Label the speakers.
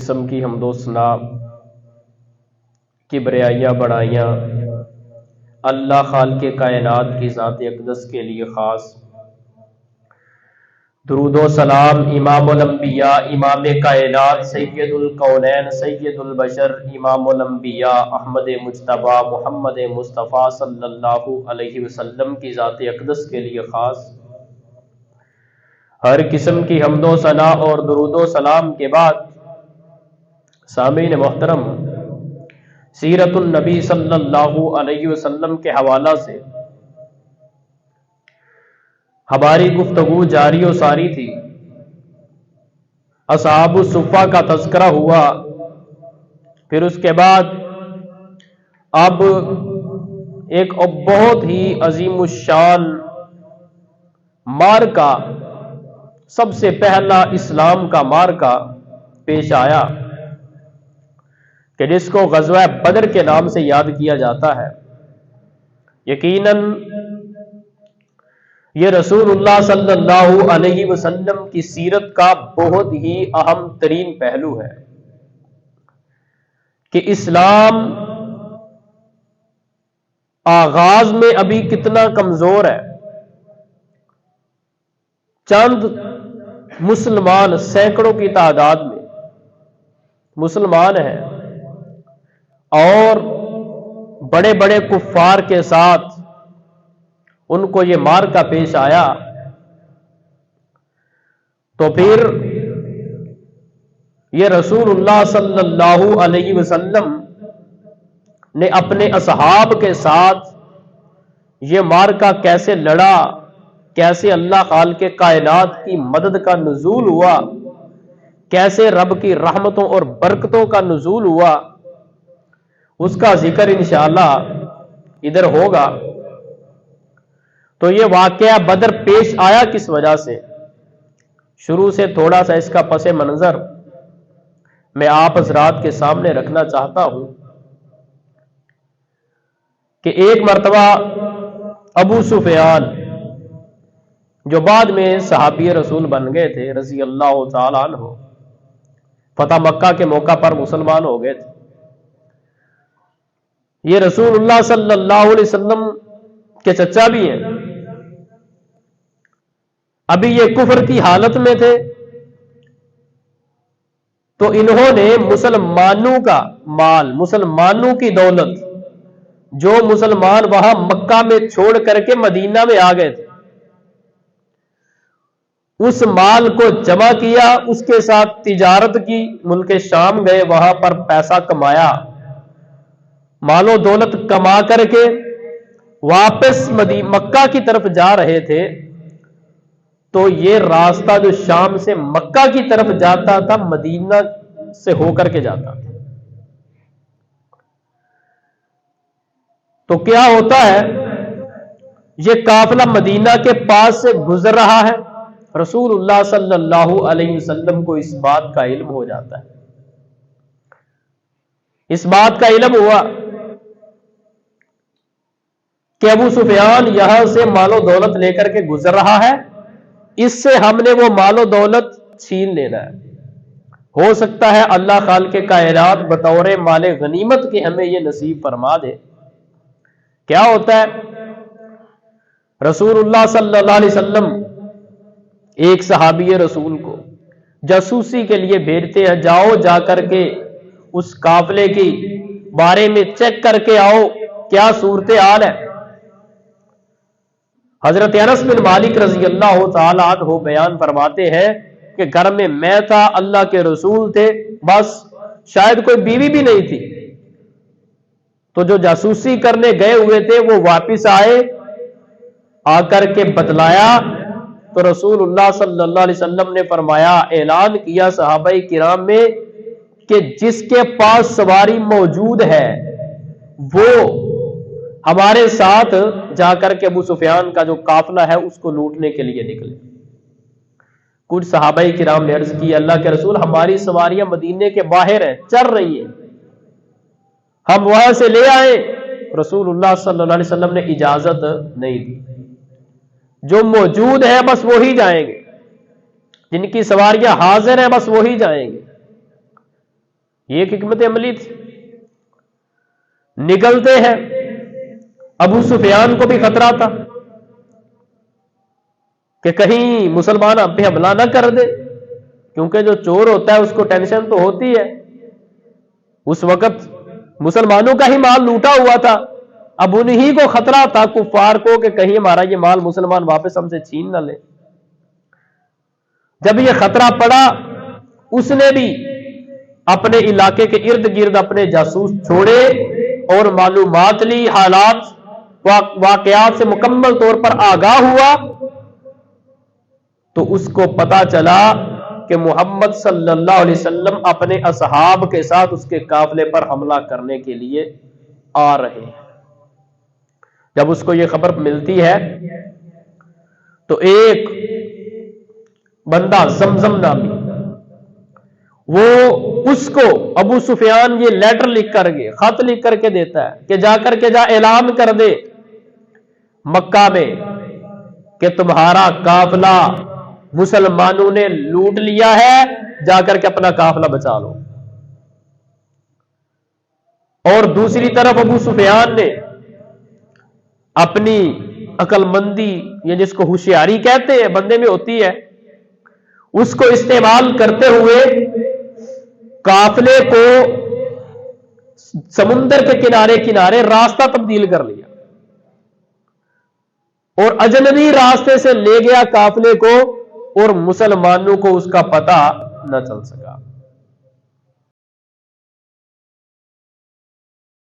Speaker 1: قسم کی حمد و ثنا کبریائیاں بڑائیاں اللہ خالق کائنات کی ذات اقدس کے لیے خاص۔ درود و سلام امام الانبیاء، امام کائنات، سید الکونین، سید البشر، امام الانبیاء احمد مجتبی محمد مصطفیٰ صلی اللہ علیہ وسلم کی ذات اقدس کے لیے خاص۔ ہر قسم کی حمد و ثنا اور درود و سلام کے بعد سامعین محترم، سیرت النبی صلی اللہ علیہ وسلم کے حوالہ سے ہماری گفتگو جاری و ساری تھی۔ اصحاب الصفہ کا تذکرہ ہوا، پھر اس کے بعد اب ایک بہت ہی عظیم الشان معرکہ، سب سے پہلا اسلام کا معرکہ پیش آیا کہ جس کو غزوہ بدر کے نام سے یاد کیا جاتا ہے۔ یقیناً یہ رسول اللہ صلی اللہ علیہ وسلم کی سیرت کا بہت ہی اہم ترین پہلو ہے کہ اسلام آغاز میں ابھی کتنا کمزور ہے۔ چند مسلمان، سینکڑوں کی تعداد میں مسلمان ہیں، اور بڑے بڑے کفار کے ساتھ ان کو یہ معرکہ پیش آیا، تو پھر یہ رسول اللہ صلی اللہ علیہ وسلم نے اپنے اصحاب کے ساتھ یہ معرکہ کیسے لڑا، کیسے اللہ خالق کائنات کی مدد کا نزول ہوا، کیسے رب کی رحمتوں اور برکتوں کا نزول ہوا، اس کا ذکر انشاءاللہ ادھر ہوگا۔ تو یہ واقعہ بدر پیش آیا کس وجہ سے، شروع سے تھوڑا سا اس کا پس منظر میں آپ حضرات کے سامنے رکھنا چاہتا ہوں کہ ایک مرتبہ ابو سفیان، جو بعد میں صحابی رسول بن گئے تھے رضی اللہ تعالیٰ عنہ، فتح مکہ کے موقع پر مسلمان ہو گئے تھے، یہ رسول اللہ صلی اللہ علیہ وسلم کے چچا بھی ہیں، ابھی یہ کفر کی حالت میں تھے، تو انہوں نے مسلمانوں کا مال، مسلمانوں کی دولت، جو مسلمان وہاں مکہ میں چھوڑ کر کے مدینہ میں آ گئے تھے، اس مال کو جمع کیا، اس کے ساتھ تجارت کی، ملک شام گئے، وہاں پر پیسہ کمایا، مال و دولت کما کر کے واپس مکہ کی طرف جا رہے تھے، تو یہ راستہ جو شام سے مکہ کی طرف جاتا تھا مدینہ سے ہو کر کے جاتا تھا۔ تو کیا ہوتا ہے، یہ قافلہ مدینہ کے پاس سے گزر رہا ہے، رسول اللہ صلی اللہ علیہ وسلم کو اس بات کا علم ہو جاتا ہے، اس بات کا علم ہوا کہ ابو سفیان یہاں سے مال و دولت لے کر کے گزر رہا ہے، اس سے ہم نے وہ مال و دولت چھین لینا ہے، ہو سکتا ہے اللہ خالق کائنات بطور مال غنیمت کے ہمیں یہ نصیب فرما دے۔ کیا ہوتا ہے، رسول اللہ صلی اللہ علیہ وسلم ایک صحابی رسول کو جاسوسی کے لیے بھیجتے ہیں، جاؤ جا کر کے اس قافلے کی بارے میں چیک کر کے آؤ کیا صورتحال ہے۔ حضرت انس بن مالک رضی اللہ تعالی عنہ بیان فرماتے ہیں کہ گھر میں تھا، اللہ کے رسول تھے، بس شاید کوئی بیوی بھی نہیں تھی، تو جو جاسوسی کرنے گئے ہوئے تھے وہ واپس آئے، آ کر کے بتلایا، تو رسول اللہ صلی اللہ علیہ وسلم نے فرمایا، اعلان کیا صحابہ کرام میں کہ جس کے پاس سواری موجود ہے وہ ہمارے ساتھ جا کر کے ابو سفیان کا جو قافلہ ہے اس کو لوٹنے کے لیے نکلے۔ کچھ صحابہ کرام نے عرض کی، اللہ کے رسول ہماری سواریاں مدینے کے باہر ہیں، چل رہی ہیں، ہم وہاں سے لے آئے۔ رسول اللہ صلی اللہ علیہ وسلم نے اجازت نہیں دی، جو موجود ہے بس وہی جائیں گے، جن کی سواریاں حاضر ہیں بس وہی جائیں گے۔ یہ ایک حکمت عملی تھی. نکلتے ہیں، ابو سفیان کو بھی خطرہ تھا کہ کہیں مسلمان ہم پہ حملہ نہ کر دے، کیونکہ جو چور ہوتا ہے اس کو ٹینشن تو ہوتی ہے. اس وقت مسلمانوں کا ہی مال لوٹا ہوا تھا، اب انہی کو خطرہ تھا کفار کو کہ کہیں ہمارا یہ مال مسلمان واپس ہم سے چھین نہ لے. جب یہ خطرہ پڑا، اس نے بھی اپنے علاقے کے ارد گرد اپنے جاسوس چھوڑے اور معلومات لی، حالات واقعات سے مکمل طور پر آگاہ ہوا. تو اس کو پتا چلا کہ محمد صلی اللہ علیہ وسلم اپنے اصحاب کے ساتھ اس کے قافلے پر حملہ کرنے کے لیے آ رہے ہیں. جب اس کو یہ خبر ملتی ہے تو ایک بندہ زمزم نامی، وہ اس کو ابو سفیان یہ لیٹر لکھ کر کے، خط لکھ کر کے دیتا ہے کہ جا کر کے اعلان کر دے مکہ میں کہ تمہارا قافلہ مسلمانوں نے لوٹ لیا ہے، جا کر کے اپنا قافلہ بچا لو. اور دوسری طرف ابو سفیان نے اپنی عقل مندی، یہ جس کو ہوشیاری کہتے ہیں بندے میں ہوتی ہے، اس کو استعمال کرتے ہوئے قافلے کو سمندر کے کنارے کنارے راستہ تبدیل کر لیا اور اجنبی راستے سے لے گیا قافلے کو، اور مسلمانوں کو اس کا پتہ نہ چل سکا.